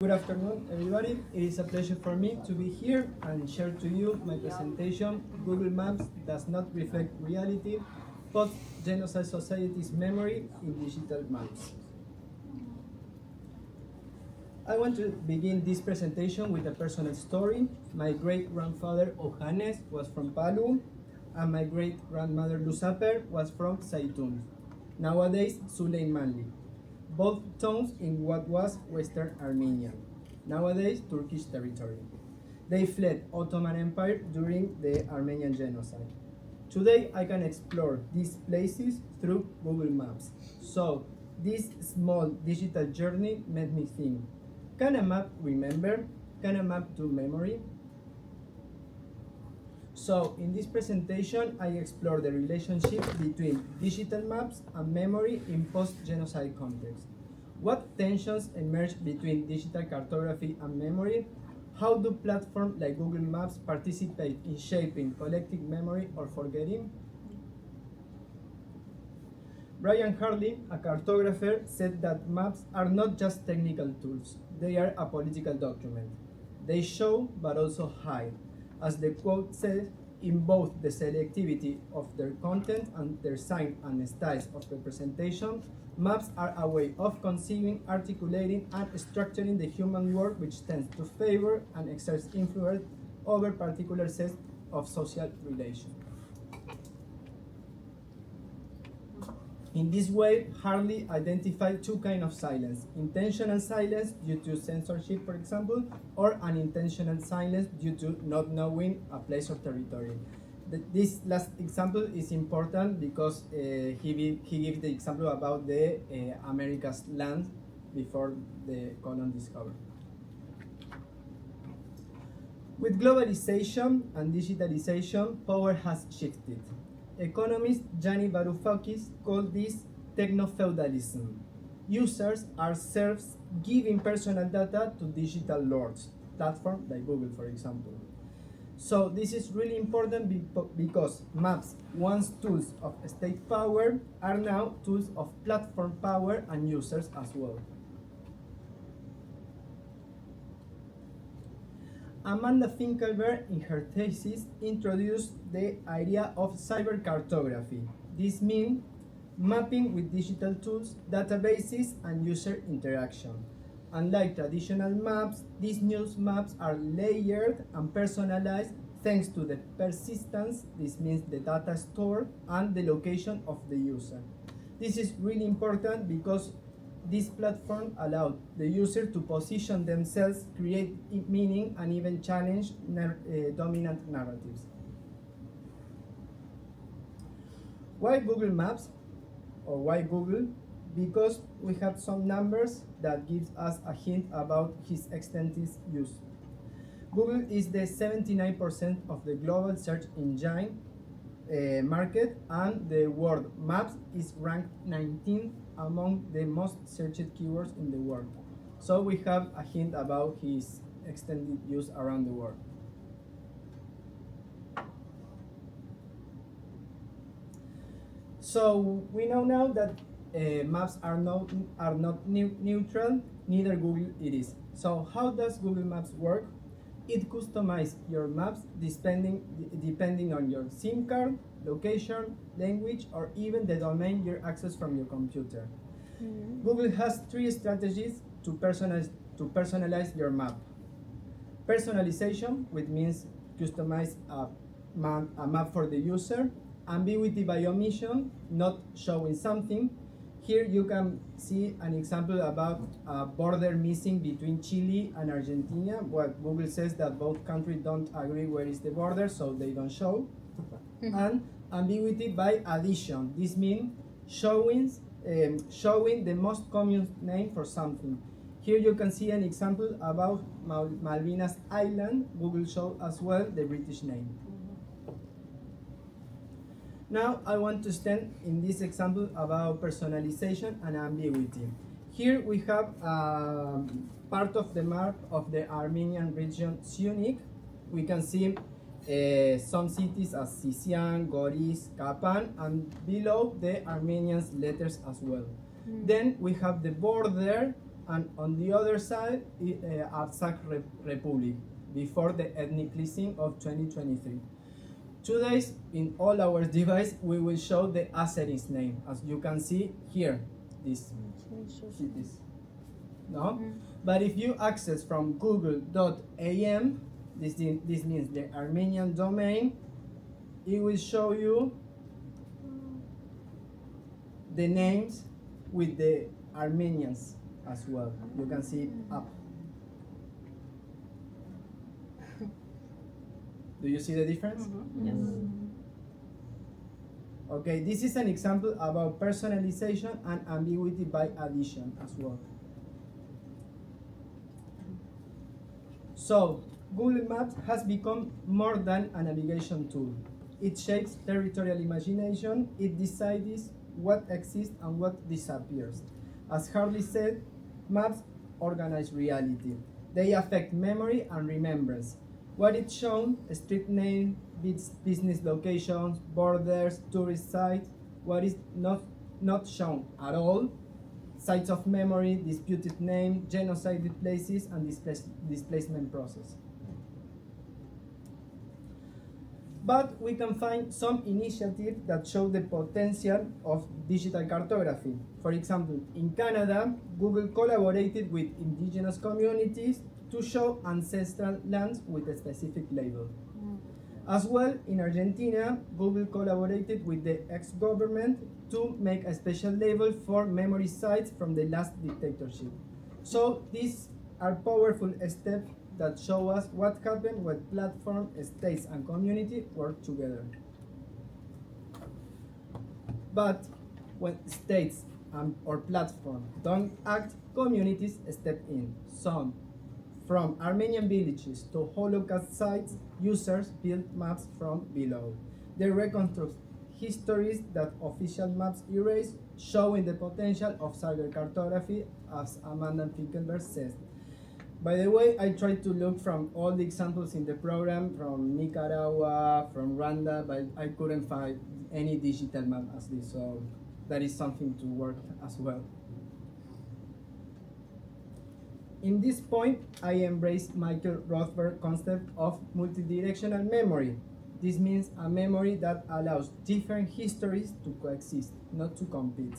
Good afternoon, everybody. It is a pleasure for me to be here and share to you my presentation, Google Maps Does Not Reflect Reality, Post-genocide Society's Memory in Digital Maps. I want to begin this presentation with a personal story. My great-grandfather Ohanes was from Palu, and my great-grandmother Lusaper was from Zaitun, nowadays Süleymanli, both towns in what was Western Armenia, nowadays Turkish territory. They fled Ottoman Empire during the Armenian genocide. Today I can explore these places through Google Maps. So this small digital journey made me think, can a map remember? Can a map do memory? So in this presentation, I explore the relationship between digital maps and memory in post-genocide context. What tensions emerge between digital cartography and memory? How do platforms like Google Maps participate in shaping collective memory or forgetting? Brian Hartley, a cartographer, said that maps are not just technical tools, they are a political document. They show but also hide. As the quote says, in both the selectivity of their content and their sign and styles of representation, maps are a way of conceiving, articulating, and structuring the human world, which tends to favor and exerts influence over particular sets of social relations. In this way, Hartley identified two kinds of silence: intentional silence due to censorship, for example, or unintentional silence due to not knowing a place or territory. This last example is important because he gives the example about the America's land before the colon discovery. With globalization and digitalization, power has shifted. Economist Gianni Varoufakis called this techno-feudalism. Users are serfs giving personal data to digital lords, platforms like Google, for example. So this is really important because maps, once tools of state power, are now tools of platform power and users as well. Amanda Finkelberg, in her thesis, introduced the idea of cyber cartography. This means mapping with digital tools, databases, and user interaction. Unlike traditional maps, these new maps are layered and personalized thanks to the persistence, this means the data stored, and the location of the user. This is really important because this platform allowed the user to position themselves, create meaning, and even challenge dominant narratives. Why Google Maps, or why Google? Because we have some numbers that gives us a hint about his extensive use. Google is the 79% of the global search engine market, and the word maps is ranked 19th among the most searched keywords in the world. So we have a hint about his extended use around the world. So we know now that maps are not neutral, neither Google it is. So how does Google Maps work? It customizes your maps depending on your SIM card, location, language, or even the domain you access from your computer. Mm-hmm. Google has three strategies to personalize your map. Personalization, which means customize a map for the user. Ambiguity by omission, not showing something. Here you can see an example about a border missing between Chile and Argentina. What Google says that both countries don't agree where is the border, so they don't show. And ambiguity by addition. This means showing the most common name for something. Here you can see an example about Malvinas Island. Google shows as well the British name. Now I want to stand in this example about personalization and ambiguity. Here we have part of the map of the Armenian region Syunik. We can see some cities as Sisian, Goris, Kapan, and below the Armenian letters as well. Then we have the border and on the other side, Artsakh Republic, before the ethnic cleansing of 2023. Today, in all our devices, we will show the Azeris name, as you can see here, this cities. No? But if you access from google.am, this means the Armenian domain, it will show you the names with the Armenians as well. You can see it up. Do you see the difference? Yes. Okay, this is an example about personalization and ambiguity by addition as well. So, Google Maps has become more than a navigation tool. It shapes territorial imagination, it decides what exists and what disappears. As Harley said, maps organize reality. They affect memory and remembrance. What is shown, street name, business locations, borders, tourist sites. What is not shown at all, sites of memory, disputed name, genocided places, and displacement process. But we can find some initiatives that show the potential of digital cartography. For example, in Canada, Google collaborated with indigenous communities to show ancestral lands with a specific label. As well, in Argentina, Google collaborated with the ex-government to make a special label for memory sites from the last dictatorship. So these are powerful steps that show us what happened when platform, states, and community work together. But when states or platforms don't act, communities step in. Some, from Armenian villages to Holocaust sites, users build maps from below. They reconstruct histories that official maps erase, showing the potential of cyber cartography, as Amanda Finkelberg says. By the way, I tried to look from all the examples in the program, from Nicaragua, from Rwanda, but I couldn't find any digital map as this, so that is something to work as well. In this point, I embrace Michael Rothbard's concept of multidirectional memory. This means a memory that allows different histories to coexist, not to compete.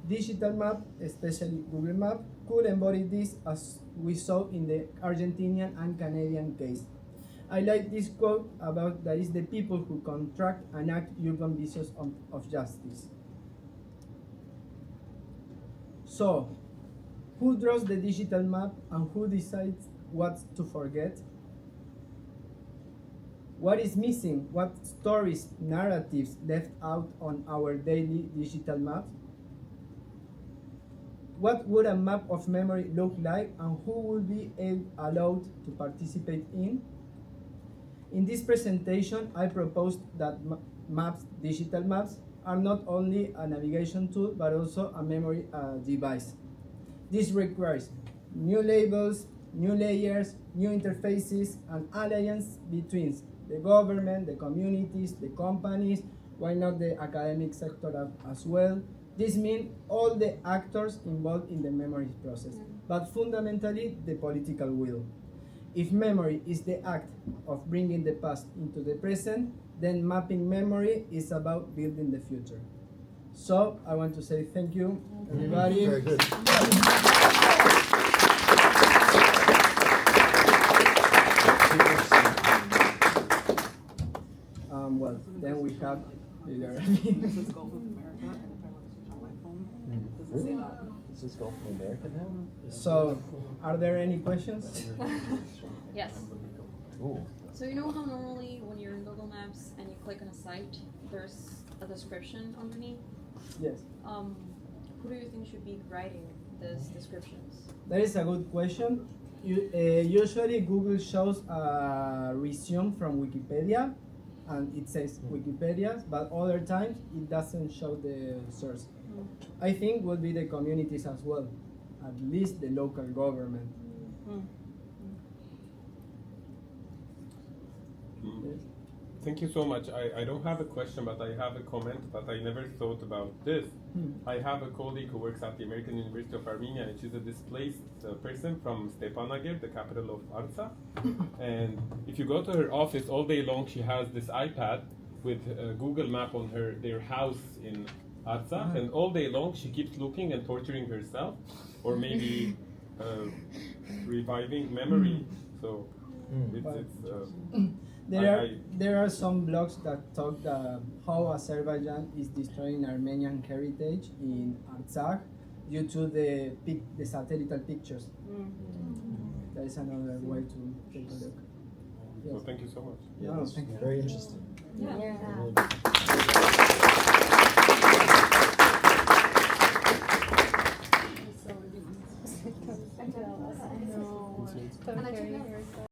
Digital map, especially Google Map, could embody this, as we saw in the Argentinian and Canadian case. I like this quote about that is the people who contract and act urban visions of justice. So, who draws the digital map and who decides what to forget? What is missing? What stories, narratives left out on our daily digital maps? What would a map of memory look like, and who will be allowed to participate in? In this presentation, I proposed that maps, digital maps, are not only a navigation tool, but also a memory device. This requires new labels, new layers, new interfaces, and alliance between the government, the communities, the companies, why not the academic sector as well. This means all the actors involved in the memory process, but fundamentally the political will. If memory is the act of bringing the past into the present, then mapping memory is about building the future. So I want to say thank you, everybody. Very good. Well, then we have This is Gulf of America, and if I want to switch on my phone, does it say that? Is this Gulf of America now? So, are there any questions? Yes. Ooh. So you know how normally when you're in Google Maps and you click on a site, there's a description underneath? Yes. Who do you think should be writing these descriptions? That is a good question. Usually Google shows a resume from Wikipedia, and it says Wikipedia, but other times it doesn't show the source. I think will be the communities as well, at least the local government. Yes. Thank you so much. I don't have a question, but I have a comment that I never thought about this. I have a colleague who works at the American University of Armenia, and she's a displaced person from Stepanakert, the capital of Artsakh. And if you go to her office all day long, she has this iPad with a Google map on their house in Artsakh, and all day long she keeps looking and torturing herself, or maybe reviving memory. So there are some blogs that talk how Azerbaijan is destroying Armenian heritage in Artsakh due to the satellite pictures. That is another way to take a look. Yes. Well, thank you so much. Yeah, no, thank you. Very interesting. So ridiculous.